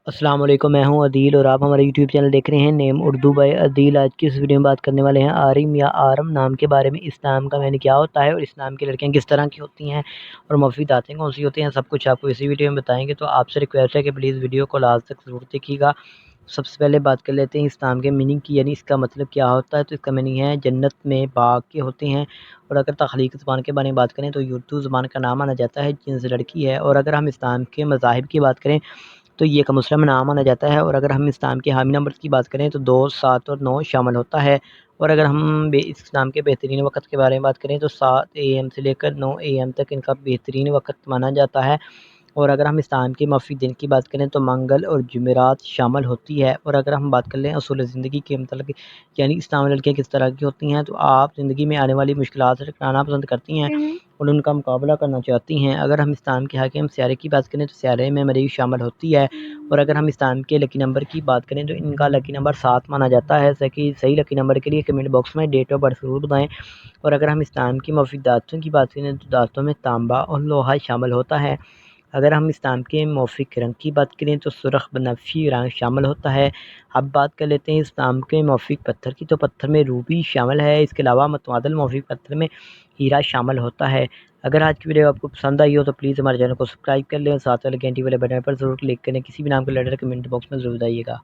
अस्सलाम वालेकुम, मैं हूं अदील और आप हमारे यूट्यूब चैनल देख रहे हैं नेम उर्दू बाय अदील। आज की इस वीडियो में बात करने वाले हैं आरिम या आरम नाम के बारे में। इस नाम का मैंने क्या होता है और इस नाम की लड़कियां किस तरह की होती हैं और मुफीद आते कौन सी होती हैं, सब कुछ आपको इसी वीडियो में बताएंगे। तो आपसे रिक्वेस्ट है कि प्लीज़ वीडियो को लास्ट तक ज़रूर देखिएगा। सबसे पहले बात कर लेते हैं इस नाम के मीनिंग की, यानी इसका मतलब क्या होता है। तो इसका मीनिंग है जन्नत में बाग के होते हैं। और अगर तख्लीक ज़बान के बारे में बात करें तो उर्दू ज़बान का नाम माना जाता है जिनसे लड़की है। और अगर हम इस्लाम के मज़ाहिब की बात करें तो ये एक मुस्लिम नाम माना जाता है। और अगर हम इस्लाम के हामी नंबर की बात करें तो 2, 7 और 9 शामिल होता है। और अगर हम इस नाम के बेहतरीन वक्त के बारे में बात करें तो 7 AM से लेकर 9 AM तक इनका बेहतरीन वक्त माना जाता है। और अगर हम इस्लाम के माफ़ी दिन की बात करें तो मंगल और जुमेरात शामिल होती है। और अगर हम बात कर लें असूल ज़िंदगी के मतलब यानी इस्लामी लड़कियाँ किस तरह की होती हैं, तो आप ज़िंदगी में आने वाली मुश्किलात से टकराना पसंद करती हैं और उनका मुकाबला करना चाहती हैं। अगर हम इस्लाम के हाकिम सियारे की बात करें तो सियारे में मरीज़ शामिल होती है। और अगर हम इस्लाम के लकी नंबर की बात करें तो इनका लकी नंबर 7 माना जाता है। सही लकी नंबर के लिए कमेंट बॉक्स में डेट ऑफ बर्थ ज़रूर बताएँ। और अगर हम इस्लाम की मुफीद दातों की बात करें तो दातों में तांबा और लोहा शामिल होता है। अगर हम इस्लाम के मौफिक रंग की बात करें तो सुरख बनफशी रंग शामिल होता है। अब बात कर लेते हैं इस्लाम के मौफिक पत्थर की, तो पत्थर में रूबी शामिल है। इसके अलावा मतवादल मौफिक पत्थर में हीरा शामिल होता है। अगर आज की वीडियो आपको पसंद आई हो तो प्लीज़ हमारे चैनल को सब्सक्राइब कर लें और साथ वाले घंटी वाले बटन पर ज़रूर क्लिक करें। किसी भी नाम के लेटर कमेंट बॉक्स में ज़रूर बताइएगा।